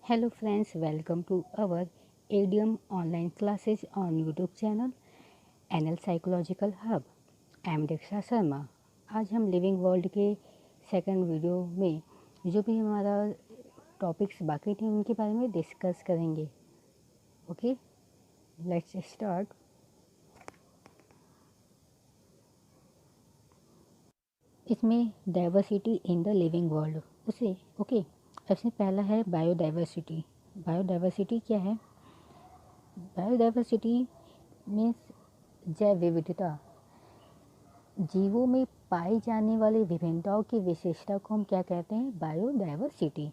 Hello friends, welcome to our ADM online classes on YouTube channel NL psychological hub. I am Diksha Sharma. आज हम living world के second video में जो भी हमारा टॉपिक्स बाकी थे उनके बारे में डिस्कस करेंगे। Okay, let's start. इसमें diversity in the living world उसे सबसे पहला है बायोडाइवर्सिटी। बायोडाइवर्सिटी क्या है? बायोडाइवर्सिटी मीन्स जैव विविधता। जीवों में पाई जाने वाली विभिन्नताओं की विशेषता को हम क्या कहते हैं? बायोडाइवर्सिटी।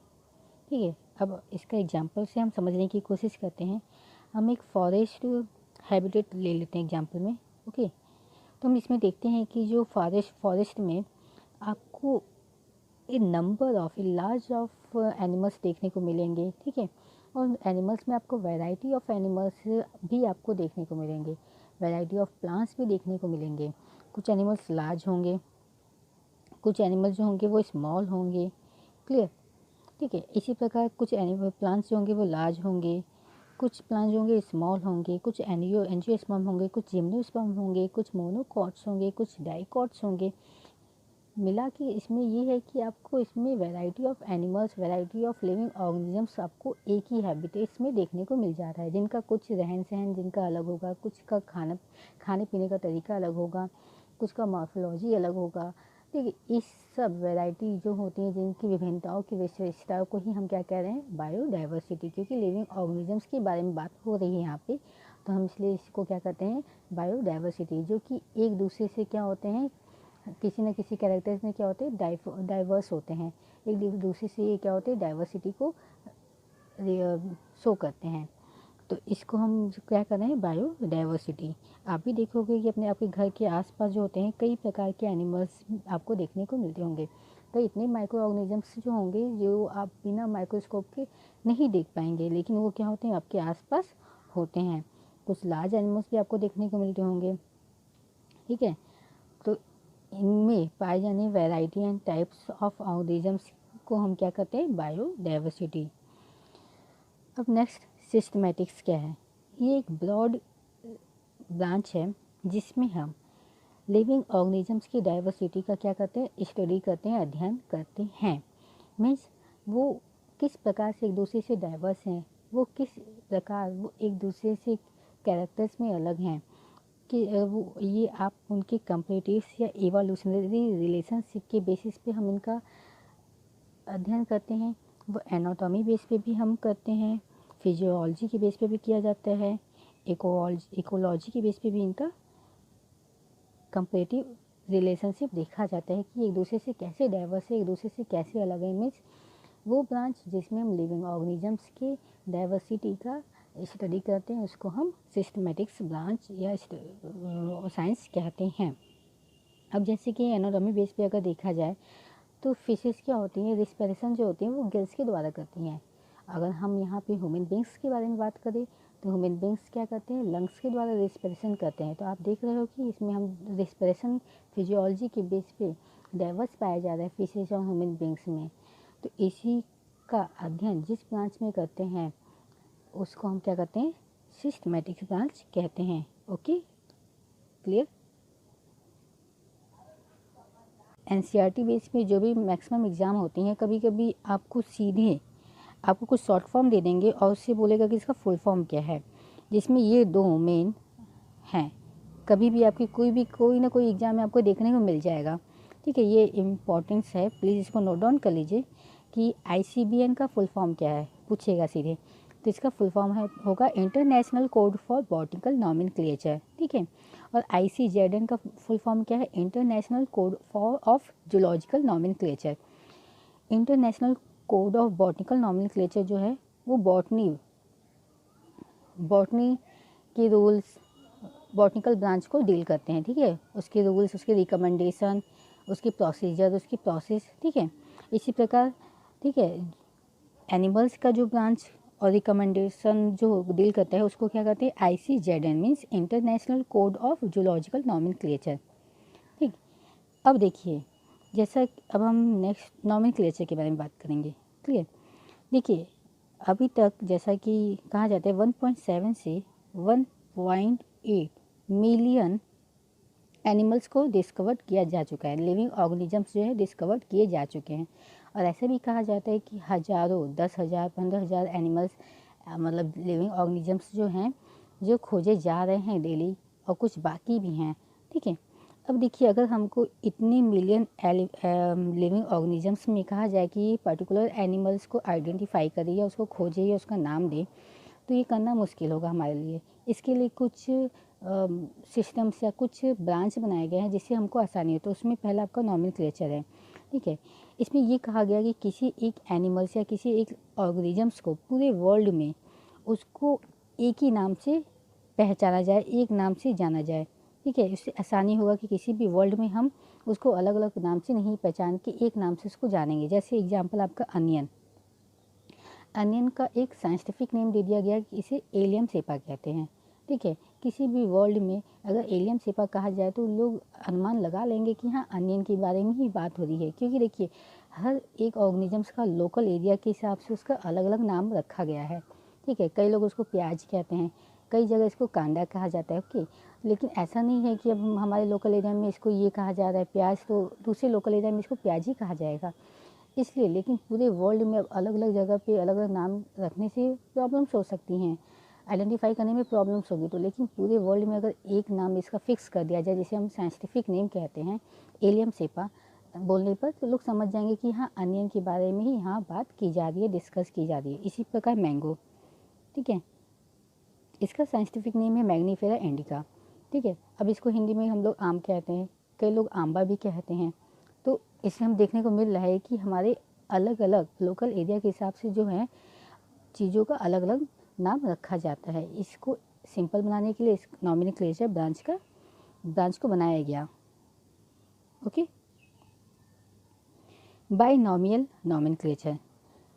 ठीक है, अब इसका एग्जांपल से हम समझने की कोशिश करते हैं। हम एक फॉरेस्ट हैबिटेट ले लेते हैं एग्जांपल में। ओके, तो हम इसमें देखते हैं कि जो फॉरेस्ट में आपको a number of a large of animals देखने को मिलेंगे। ठीक है, और एनिमल्स में आपको वैरायटी ऑफ एनिमल्स भी आपको देखने को मिलेंगे, वैरायटी ऑफ प्लांट्स भी देखने को मिलेंगे। कुछ एनिमल्स लार्ज होंगे, कुछ एनिमल्स जो होंगे वो स्मॉल होंगे। क्लियर? ठीक है, इसी प्रकार कुछ एनिमल प्लांट्स जो होंगे वो लार्ज होंगे, कुछ प्लांट्स जो होंगे स्मॉल होंगे, कुछ एंजियोस्पर्म होंगे, कुछ जिम्नोस्पर्म होंगे, कुछ मोनोकॉट्स होंगे, कुछ डाइकॉट्स होंगे। मिला कि इसमें ये है कि आपको इसमें variety of animals, variety of living organisms आपको एक ही हैबिटेट्स में देखने को मिल जा रहा है, जिनका कुछ रहन सहन जिनका अलग होगा, कुछ का खाने पीने का तरीका अलग होगा, कुछ का मॉर्फोलॉजी अलग होगा। ठीक है, इस सब वैरायटी जो होती हैं जिनकी विभिन्नताओं की विशेषताओं को ही हम क्या कह रहे हैं? बायोडाइवर्सिटी। क्योंकि लिविंग ऑर्गेनिजम्स के बारे में बात हो रही है यहाँ पे, तो हम इसलिए इसको क्या कहते हैं? बायोडाइवर्सिटी। जो कि एक दूसरे से क्या होते हैं, किसी न किसी कैरेक्टर्स में क्या होते हैं? डाइवर्स होते हैं। एक दूसरे से ये क्या होते हैं? डाइवर्सिटी को शो करते हैं। तो इसको हम क्या कर रहे हैं? बायोडाइवर्सिटी। आप भी देखोगे कि अपने आपके घर के आसपास जो होते हैं कई प्रकार के एनिमल्स आपको देखने को मिलते होंगे। तो इतने माइक्रो ऑर्गेनिजम्स जो होंगे जो आप बिना माइक्रोस्कोप के नहीं देख पाएंगे, लेकिन वो क्या होते हैं? आपके आसपास होते हैं। कुछ लार्ज एनिमल्स भी आपको देखने को मिलते होंगे। ठीक है, तो इनमें पाए जाने variety and types of organisms को हम क्या कहते हैं? बायोडाइवर्सिटी। अब नेक्स्ट सिस्टमैटिक्स क्या है? ये एक ब्रॉड ब्रांच है जिसमें हम लिविंग ऑर्गेनिजम्स की डाइवर्सिटी का क्या करते हैं? स्टडी करते हैं, अध्ययन करते हैं। मीन्स वो किस प्रकार से एक दूसरे से डाइवर्स हैं, वो किस प्रकार वो एक दूसरे से कैरेक्टर्स में अलग हैं, कि वो ये आप उनके कंपेरेटिव्स या इवोल्यूशनरी रिलेशनशिप के बेसिस पे हम इनका अध्ययन करते हैं। वो एनाटॉमी बेस पे भी हम करते हैं, फिजियोलॉजी के बेस पे भी किया जाता है, इकोलॉजी के बेस पे भी इनका कंपेरेटिव रिलेशनशिप देखा जाता है कि एक दूसरे से कैसे डाइवर्स है, एक दूसरे से कैसे अलग है। मीन्स वो ब्रांच जिसमें हम लिविंग ऑर्गेनिजम्स के डाइवर्सिटी का स्टडी करते हैं उसको हम सिस्टमैटिक्स ब्रांच या साइंस कहते हैं। अब जैसे कि एनाटॉमी बेस पे अगर देखा जाए तो फिशेस क्या होती हैं? रिस्पिरेशन जो होती है वो गिल्स के द्वारा करती हैं। अगर हम यहाँ पे ह्यूमन बींग्स के बारे में बात करें तो ह्यूमन बींग्स क्या करते हैं? लंग्स के द्वारा रिस्पिरेशन करते हैं। तो आप देख रहे हो कि इसमें हम रिस्पिरेशन फिजियोलॉजी के बेस पे डाइवर्स पाया जा रहा है फिशेस और ह्यूमन बींग्स में। तो इसी का अध्ययन जिस ब्रांच में करते हैं उसको हम क्या कहते हैं? सिस्टमैटिक्स ब्रांच कहते हैं। Okay, clear? एनसीईआरटी बेस पे जो भी मैक्सिमम एग्ज़ाम होती हैं, कभी कभी आपको सीधे आपको कुछ शॉर्ट फॉर्म दे देंगे और उससे बोलेगा कि इसका फुल फॉर्म क्या है, जिसमें ये दो मेन हैं। कभी भी आपकी कोई ना कोई एग्ज़ाम में आपको देखने को मिल जाएगा। ठीक है, ये इम्पोर्टेंस है, प्लीज़ इसको नोट डाउन कर लीजिए कि आईसीबीएन का फुल फॉर्म क्या है, पूछेगा सीधे। तो इसका फुल फॉर्म होगा international code for botanical nomenclature. ठीक है, और आईसीजेडएन का फुल फॉर्म क्या है? International code for of zoological nomenclature. International code of botanical nomenclature जो है वो बॉटनी के रूल्स, बॉटनिकल ब्रांच को डील करते हैं। ठीक है, उसके रूल्स, उसके रिकमेंडेशन, उसकी प्रोसीजर, उसकी प्रोसेस। ठीक है, इसी प्रकार ठीक है एनिमल्स का जो ब्रांच और रिकमेंडेशन जो डील करता है उसको क्या कहते हैं? ICZN means international code of zoological nomenclature. ठीक, अब देखिए जैसा अब हम नेक्स्ट नॉमेनक्लेचर के बारे में बात करेंगे। क्लियर? देखिए अभी तक जैसा कि कहा जाता है 1.7 से 1.8 मिलियन एनिमल्स को डिस्कवर किया जा चुका है, लिविंग ऑर्गेनिजम्स जो है डिस्कवर किए जा चुके हैं। और ऐसे भी कहा जाता है कि हज़ारों 10,000 15,000 एनिमल्स मतलब लिविंग ऑर्गेनिजम्स जो हैं जो खोजे जा रहे हैं डेली, और कुछ बाकी भी हैं। ठीक है, अब देखिए अगर हमको इतने मिलियन लिविंग ऑर्गेनिजम्स में कहा जाए कि पर्टिकुलर एनिमल्स को आइडेंटिफाई करे या उसको खोजे या उसका नाम दे, तो ये करना मुश्किल होगा हमारे लिए। इसके लिए कुछ सिस्टम्स या कुछ ब्रांच बनाए गए हैं जिससे हमको आसानी हो। तो उसमें पहला आपका नॉमेनक्लेचर है। ठीक है, इसमें ये कहा गया कि किसी एक एनिमल्स या किसी एक ऑर्गेनिजम्स को पूरे वर्ल्ड में उसको एक ही नाम से पहचाना जाए, एक नाम से जाना जाए। ठीक है, इससे आसानी होगा कि किसी भी वर्ल्ड में हम उसको अलग अलग नाम से नहीं पहचान के एक नाम से उसको जानेंगे। जैसे एग्जाम्पल आपका अनियन, अनियन का एक साइंटिफिक नेम दे दिया गया कि इसे एलियम सेपा कहते हैं। ठीक है, किसी भी वर्ल्ड में अगर एलियम सेपा कहा जाए तो लोग अनुमान लगा लेंगे कि हाँ अनियन के बारे में ही बात हो रही है, क्योंकि देखिए हर एक ऑर्गेनिजम्स का लोकल एरिया के हिसाब से उसका अलग अलग नाम रखा गया है। ठीक है, कई लोग उसको प्याज कहते हैं, कई जगह इसको कांदा कहा जाता है। ओके, लेकिन ऐसा नहीं है कि अब हमारे लोकल एरिया में इसको ये कहा जा रहा है प्याज, तो दूसरे लोकल एरिया में इसको प्याज ही कहा जाएगा। इसलिए लेकिन पूरे वर्ल्ड में अब अलग अलग जगह पे अलग अलग नाम रखने से प्रॉब्लम्स हो सकती हैं, आइडेंटिफाई करने में प्रॉब्लम्स होगी। तो लेकिन पूरे वर्ल्ड में अगर एक नाम इसका फिक्स कर दिया जाए, जिसे हम साइंटिफिक नेम कहते हैं एलियम सेपा, बोलने पर तो लोग समझ जाएंगे कि हाँ अनियन के बारे में ही यहाँ बात की जा रही है, डिस्कस की जा रही है। इसी प्रकार मैंगो, ठीक है, इसका साइंटिफिक नेम है मैग्नीफेरा इंडिका। ठीक है, अब इसको हिंदी में हम लोग आम कहते हैं, कई लोग आंबा भी कहते हैं। तो इससे हम देखने को मिल रहा है कि हमारे अलग अलग लोकल एरिया के हिसाब से जो है चीज़ों का अलग अलग नाम रखा जाता है। इसको सिंपल बनाने के लिए इस नॉमेनक्लेचर ब्रांच को बनाया गया। ओके, बाइनॉमियल नॉमेनक्लेचर,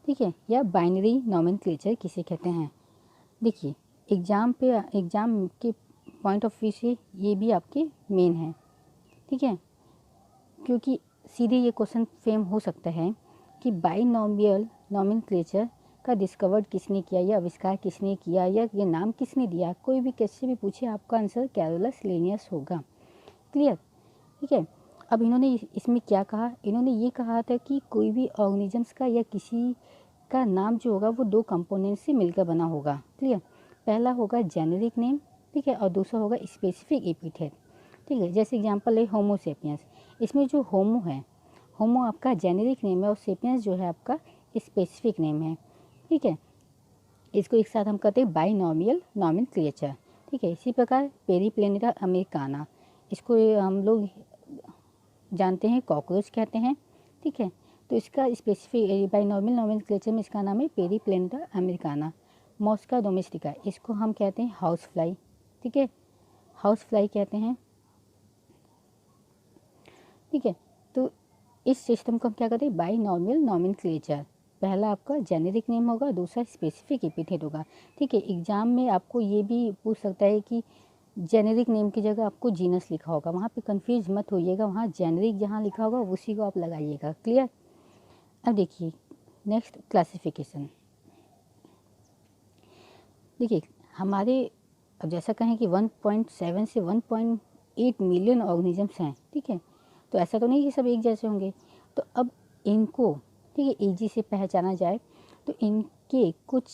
ठीक है, या बाइनरी नॉमेनक्लेचर किसे कहते हैं। देखिए एग्ज़ाम के पॉइंट ऑफ व्यू से ये भी आपके मेन है। ठीक है, क्योंकि सीधे ये क्वेश्चन फ्रेम हो सकता है कि बाइनॉमियल नॉमेनक्लेचर का डिस्कवर्ड किसने किया या आविष्कार किसने किया या ये नाम किसने दिया। कोई भी कैसे भी पूछे आपका आंसर कैरोलस लिनियस होगा। क्लियर, ठीक है। अब इन्होंने इसमें क्या कहा, इन्होंने ये कहा था कि कोई भी ऑर्गेनिजम्स का या किसी का नाम जो होगा वो दो कंपोनेंट से मिलकर बना होगा। क्लियर, पहला होगा जेनेरिक नेम, ठीक है, और दूसरा होगा स्पेसिफिक एपिथेट। ठीक है, जैसे एग्जांपल है होमो सेपियंस, इसमें जो होमो है, होमो आपका जेनेरिक नेम है और सेपियंस जो है आपका स्पेसिफिक नेम है। ठीक है, इसको एक साथ हम कहते हैं बाइनॉमियल नॉमेनक्लेचर। ठीक है, इसी प्रकार पेरीप्लेनेटा अमेरिकाना, इसको हम लोग जानते हैं कॉकरोच कहते हैं। ठीक है, तो इसका स्पेसिफिक बाइनॉमियल नॉमेनक्लेचर में इसका नाम है पेरीप्लेनेटा अमेरिकाना। मॉस्का डोमेस्टिका, इसको हम कहते हैं हाउस फ्लाई। ठीक है, हाउस फ्लाई कहते हैं। ठीक है, तो इस सिस्टम को हम क्या कहते हैं बाइनॉमियल नॉमेनक्लेचर। पहला आपका जेनेरिक नेम होगा, दूसरा स्पेसिफिक एपिथेट होगा। ठीक है, एग्जाम में आपको ये भी पूछ सकता है कि जेनेरिक नेम की जगह आपको जीनस लिखा होगा, वहाँ पे कंफ्यूज मत होइएगा, वहाँ जेनेरिक जहाँ लिखा होगा उसी को आप लगाइएगा। क्लियर, अब देखिए नेक्स्ट क्लासिफिकेशन। देखिए हमारे अब जैसा कहें कि 1.7 से 1.8 मिलियन ऑर्गेनिजम्स हैं। ठीक है, तो ऐसा तो नहीं कि सब एक जैसे होंगे। तो अब इनको, ठीक है, ईजी से पहचाना जाए तो इनके कुछ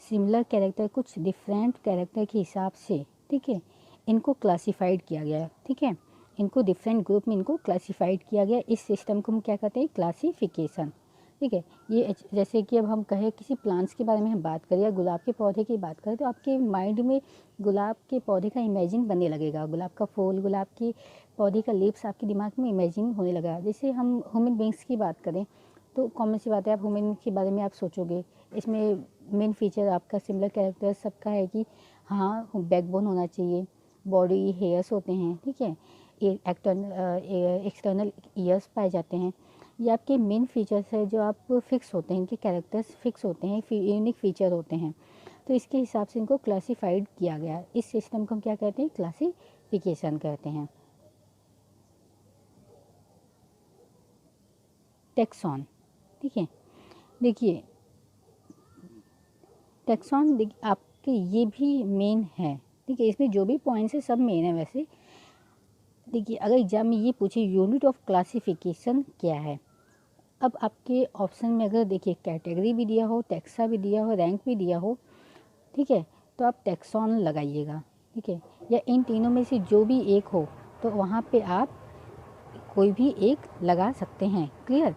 सिमिलर कैरेक्टर, कुछ डिफरेंट कैरेक्टर के हिसाब से, ठीक है, इनको क्लासिफाइड किया गया। ठीक है, इनको डिफरेंट ग्रुप में इनको क्लासिफाइड किया गया। इस सिस्टम को हम क्या कहते हैं क्लासिफिकेशन। ठीक है, ये जैसे कि अब हम कहें किसी प्लांट्स के बारे में हम बात करें या गुलाब के पौधे की बात करें, तो आपके माइंड में गुलाब के पौधे का इमेजिन बनने लगेगा, गुलाब का फूल, गुलाब की पौधे का लीव्स आपके दिमाग में इमेजिन होने लगा। जैसे हम ह्यूमन बींग्स की बात करें तो कॉमन सी बात है, आप ह्यूमन के बारे में आप सोचोगे, इसमें मेन फीचर आपका सिमिलर कैरेक्टर सबका है कि हाँ बैकबोन होना चाहिए, बॉडी हेयर्स होते हैं। ठीक है, एक्सटर्नल ईयर्स पाए जाते हैं। ये आपके मेन फीचर्स है जो आप फिक्स होते हैं, इनके कैरेक्टर्स फिक्स होते हैं, यूनिक फीचर होते हैं। तो इसके हिसाब से इनको क्लासिफाइड किया गया। इस सिस्टम को हम क्या कहते हैं क्लासिफिकेशन कहते हैं। टेक्सॉन, ठीक है, देखिए टैक्सॉन देखिए आपके ये भी मेन है, ठीक है, इसमें जो भी पॉइंट्स है सब मेन है वैसे। देखिए अगर एग्जाम में ये पूछे यूनिट ऑफ क्लासिफिकेशन क्या है, अब आपके ऑप्शन में अगर देखिए कैटेगरी भी दिया हो, टैक्सा भी दिया हो, रैंक भी दिया हो, ठीक है, तो आप टैक्सॉन लगाइएगा, ठीक है, या इन तीनों में से जो भी एक हो तो वहाँ पे आप कोई भी एक लगा सकते हैं। क्लियर।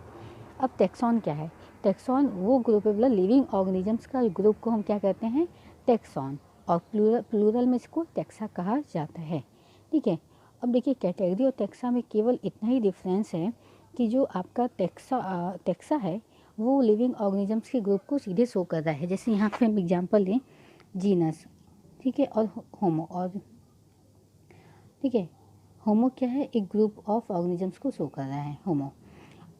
अब टैक्सॉन क्या है? टैक्सॉन वो ग्रुप है, मतलब लिविंग ऑर्गेनिजम्स का ग्रुप को हम क्या कहते हैं? टैक्सॉन। और प्लूरल में इसको टैक्सा कहा जाता है, ठीक है। अब देखिए कैटेगरी और टैक्सा में केवल इतना ही डिफरेंस है कि जो आपका टैक्सा है वो लिविंग ऑर्गेनिजम्स के ग्रुप को सीधे शो कर रहा है। जैसे यहाँ पे हम एग्जांपल लें, जीनस, ठीक है, और होमो, और ठीक है, होमो क्या है? एक ग्रुप ऑफ ऑर्गेनिजम्स को शो कर रहा है, होमो।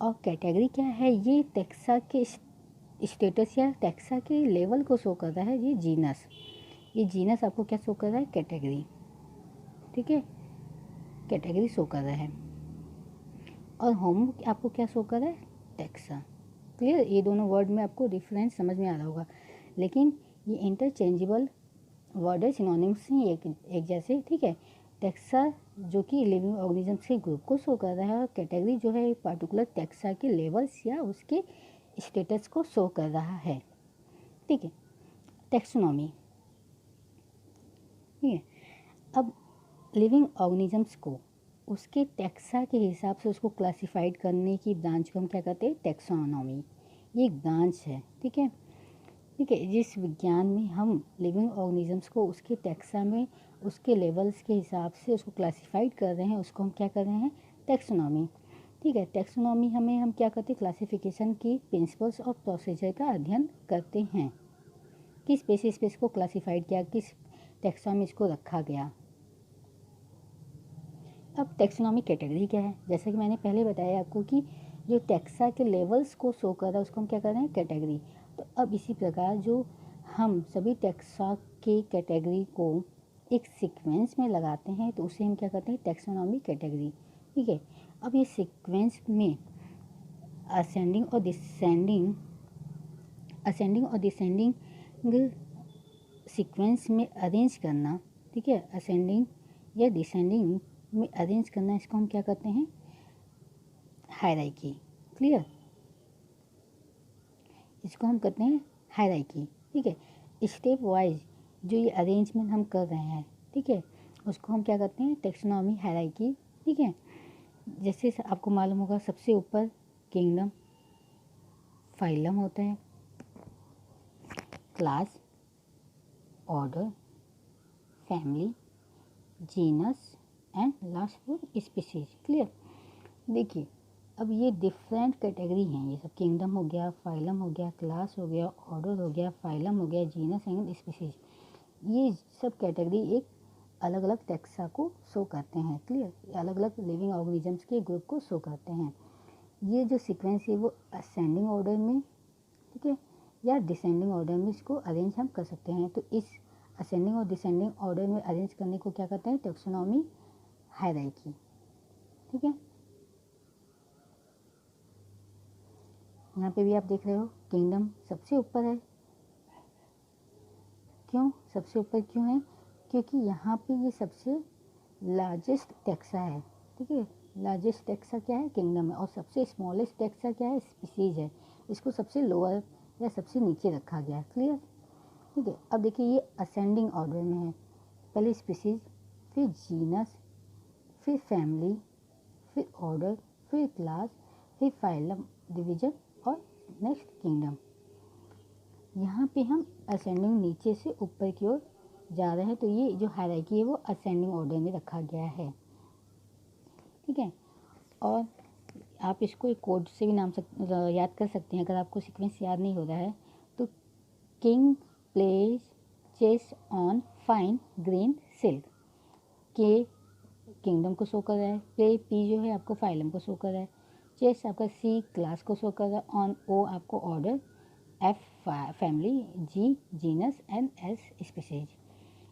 और कैटेगरी क्या है? ये टैक्सा के स्टेटस या टैक्सा के लेवल को शो कर रहा है, ये जीनस। ये जीनस आपको क्या शो कर रहा है? कैटेगरी, ठीक है, कैटेगरी शो कर रहा है। और होमो आपको क्या शो कर रहा है? टैक्सा। क्लियर। ये दोनों वर्ड में आपको डिफरेंस समझ में आ रहा होगा, लेकिन ये इंटरचेंजेबल वर्ड है, सिनोनिम्स ही एक जैसे, ठीक है। टैक्सा जो कि लिविंग ऑर्गेनिजम्स के ग्रुप को शो कर रहा है, और कैटेगरी जो है पार्टिकुलर टैक्सा के लेवल्स या उसके स्टेटस को शो कर रहा है, ठीक है। टैक्सोनॉमी, ठीक है। अब लिविंग ऑर्गेनिजम्स को उसके टैक्सा के हिसाब से उसको क्लासिफाइड करने की ब्रांच को हम क्या कहते हैं? टैक्सोनॉमी। ये एक ब्रांच है, ठीक है, ठीक है। जिस विज्ञान में हम लिविंग ऑर्गेनिजम्स को उसके टैक्सा में उसके लेवल्स के हिसाब से उसको क्लासिफाइड कर रहे हैं, उसको हम क्या कर रहे हैं? टैक्सोनॉमी, ठीक है। टैक्सोनॉमी हमें हम क्या करते हैं? क्लासिफिकेशन की प्रिंसिपल्स और प्रोसीजर का अध्ययन करते हैं। किस बेसिस पे इसको क्लासिफाइड किया, किस टैक्सा में इसको रखा गया। अब टैक्सोनॉमी कैटेगरी क्या है? जैसा कि मैंने पहले बताया आपको कि जो टैक्सा के लेवल्स को शो कर रहा है उसको हम क्या कर रहे हैं? कैटेगरी। तो अब इसी प्रकार जो हम सभी टैक्सा के कैटेगरी को एक सीक्वेंस में लगाते हैं तो उसे हम क्या करते हैं? टैक्सोनॉमी कैटेगरी, ठीक है। अब ये सीक्वेंस में असेंडिंग और डिसेंडिंग सीक्वेंस में अरेंज करना, ठीक है, असेंडिंग या डिसेंडिंग में अरेंज करना, इसको हम क्या करते हैं? हायरार्की। क्लियर। इसको हम करते हैं हायरार्की, ठीक है। स्टेप वाइज जो ये अरेंजमेंट हम कर रहे हैं, ठीक है, उसको हम क्या करते हैं? टैक्सोनॉमी हायरार्की, ठीक है। जैसे आपको मालूम होगा सबसे ऊपर किंगडम, फाइलम होता है, class, order, family, genus and last पर स्पीसीज। क्लियर। देखिए अब ये डिफरेंट कैटेगरी हैं, ये सब किंगडम हो गया, फाइलम हो गया, क्लास हो गया, ऑर्डर हो गया, फाइलम हो गया, जीनस एंड स्पीसीज। ये सब कैटेगरी एक अलग अलग टैक्सा को शो करते हैं। क्लियर। अलग अलग लिविंग ऑर्गेनिजम्स के ग्रुप को शो करते हैं। ये जो सीक्वेंस है वो असेंडिंग ऑर्डर में, ठीक है, या डिसेंडिंग ऑर्डर में इसको अरेंज हम कर सकते हैं। तो इस असेंडिंग और डिसेंडिंग ऑर्डर में अरेंज करने को क्या कहते हैं? टैक्सोनॉमी हायरार्की, ठीक है। यहाँ पे भी आप देख रहे हो किंगडम सबसे ऊपर है। क्यों सबसे ऊपर क्यों है? क्योंकि यहाँ पे ये सबसे लार्जेस्ट टैक्सा है, ठीक है। लार्जेस्ट टैक्सा क्या है? किंगडम है। और सबसे स्मॉलेस्ट टैक्सा क्या है? स्पीसीज है। इसको सबसे लोअर या सबसे नीचे रखा गया है। क्लियर, ठीक है। अब देखिए ये असेंडिंग ऑर्डर में है, पहले स्पीसीज, फिर जीनस, फिर फैमिली, फिर ऑर्डर, फिर क्लास, फिर फाइलम डिवीजन और नेक्स्ट किंगडम। यहाँ पे हम असेंडिंग नीचे से ऊपर की ओर जा रहे हैं, तो ये जो हायरार्की है वो असेंडिंग ऑर्डर में रखा गया है, ठीक है। और आप इसको एक कोड से भी याद कर सकते हैं। अगर आपको सीक्वेंस याद नहीं हो रहा है तो king plays chess on fine green silk, के किंगडम को शो कर रहा है, प्ले पी जो है आपको फाइलम को शो कर रहा है, चेस आपका सी क्लास को शो कर रहा है, ऑन ओ आपको order, F family, G genus and S species.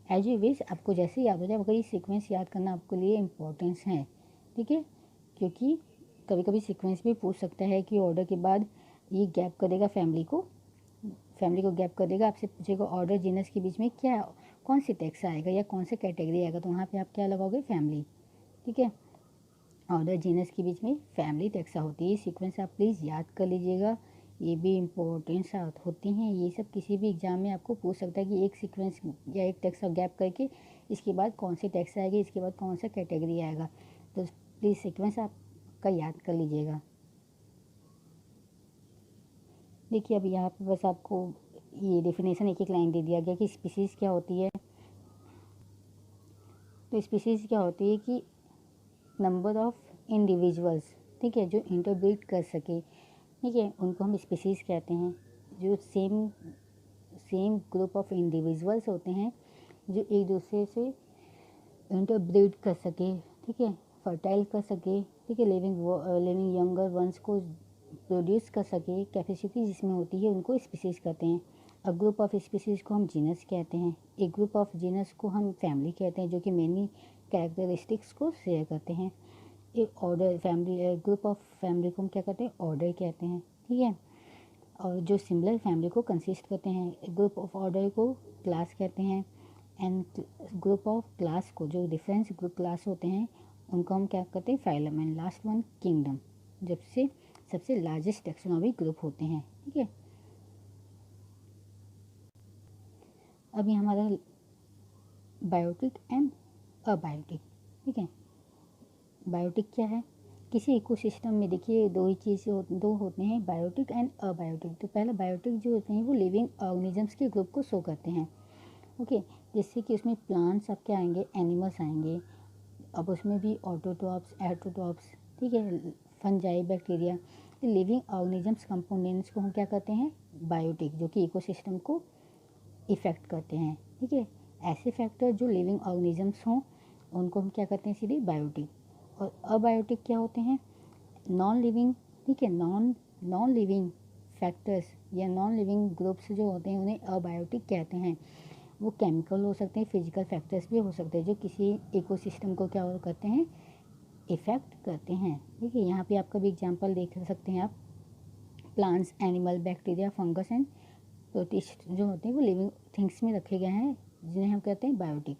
As you wish, आपको जैसे याद हो जाए, मगर ये सीक्वेंस याद करना आपके लिए इम्पोर्टेंस है, ठीक है। क्योंकि कभी कभी सीक्वेंस भी पूछ सकता है कि ऑर्डर के बाद ये गैप करेगा फैमिली को, फैमिली को गैप कर देगा, आपसे पूछेगा ऑर्डर जीनस के बीच में क्या कौन सी टैक्स आएगा या कौन से कैटेगरी आएगा, तो वहाँ पे आप क्या लगाओगे, फैमिली। ठीक है, ऑर्डर जीनस के बीच में फैमिली टैक्सा होती है। सीक्वेंस आप प्लीज़ याद कर लीजिएगा, ये भी इम्पोर्टेंट होती हैं। ये सब किसी भी एग्जाम में आपको पूछ सकता है कि एक सीक्वेंस या एक टैक्सा गैप करके इसके बाद कौन सी टैक्स आएगी, इसके बाद कौन सा कैटेगरी आएगा, तो प्लीज़ सीक्वेंस आपका याद कर लीजिएगा। देखिए अब यहाँ पे बस आपको ये डेफिनेशन एक एक लाइन दे दिया गया कि स्पीसीज़ क्या होती है। तो स्पीसीज़ क्या होती है कि नंबर ऑफ इंडिविजुअल्स, ठीक है, जो इंटरब्रीड कर सके, ठीक है, उनको हम स्पीसीज़ कहते हैं। जो सेम ग्रुप ऑफ इंडिविजुअल्स होते हैं जो एक दूसरे से इंटरब्रीड कर सके, ठीक है, फर्टाइल कर सके, ठीक है, लिविंग यंगर वंस को प्रोड्यूस कर सके, कैपेसिटी जिसमें होती है, उनको स्पीसीज़ कहते हैं। अ ग्रुप ऑफ स्पीसीज़ को हम जीनस कहते हैं। एक ग्रुप ऑफ जीनस को हम फैमिली कहते हैं, जो कि मेनी कैरेक्टरिस्टिक्स को शेयर करते हैं। एक order family, group of family को हम क्या कहते हैं, ऑर्डर कहते हैं। ठीक है, और जो सिमिलर फैमिली को कंसिस्ट करते हैं, ग्रुप ऑफ ऑर्डर को क्लास कहते हैं। एंड ग्रुप ऑफ क्लास को, जो डिफरेंस ग्रुप क्लास होते हैं, उनको हम क्या कहते हैं, phylum. And last one kingdom, जब से सबसे लार्जेस्ट टैक्सोनॉमी ग्रुप होते हैं। ठीक है, अभी हमारा बायोटिक एंड अबायोटिक। ठीक है, बायोटिक क्या है, किसी इकोसिस्टम में देखिए दो ही चीज़ें दो होते हैं, बायोटिक एंड अबायोटिक। तो पहला बायोटिक जो होते हैं वो लिविंग ऑर्गेनिजम्स के ग्रुप को शो करते हैं। ओके, जिससे कि उसमें प्लांट्स आपके आएंगे, एनिमल्स आएंगे, अब उसमें भी ऑटोट्रॉप्स, एट्रोट्रॉप्स, ठीक है, fungi, bacteria, living organisms components को हम क्या कहते हैं, बायोटिक, जो कि इकोसिस्टम को इफ़ेक्ट करते हैं। ठीक है, ऐसे फैक्टर जो लिविंग ऑर्गेनिजम्स हों उनको हम क्या कहते हैं, सीधे बायोटिक। और अबायोटिक क्या होते हैं, नॉन लिविंग, ठीक है, नॉन लिविंग फैक्टर्स या नॉन लिविंग ग्रुप्स जो होते हैं उन्हें अबायोटिक कहते हैं। वो केमिकल हो सकते हैं, फिजिकल फैक्टर्स भी हो सकते हैं, जो किसी इकोसिस्टम को क्या करते हैं, इफ़ेक्ट करते हैं। ठीक है, यहाँ पे आपका भी एग्जांपल देख सकते हैं आप, plants, animal, bacteria, fungus and protist जो होते हैं वो लिविंग थिंग्स में रखे गए हैं, जिन्हें हम कहते हैं बायोटिक।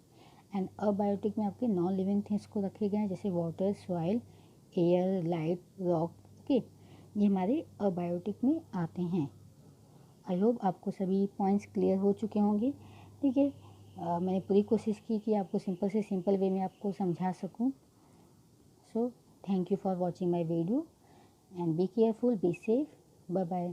एंड अबायोटिक में आपके नॉन लिविंग थिंग्स को रखे गए हैं, जैसे water, soil, air, light, rock. Okay, ये हमारे अबायोटिक में आते हैं। आई होप आपको सभी पॉइंट्स क्लियर हो चुके होंगे। ठीक है, मैंने पूरी कोशिश की कि आपको सिंपल से सिंपल वे में आपको समझा सकूं। So thank you for watching my video and be careful, be safe, bye bye.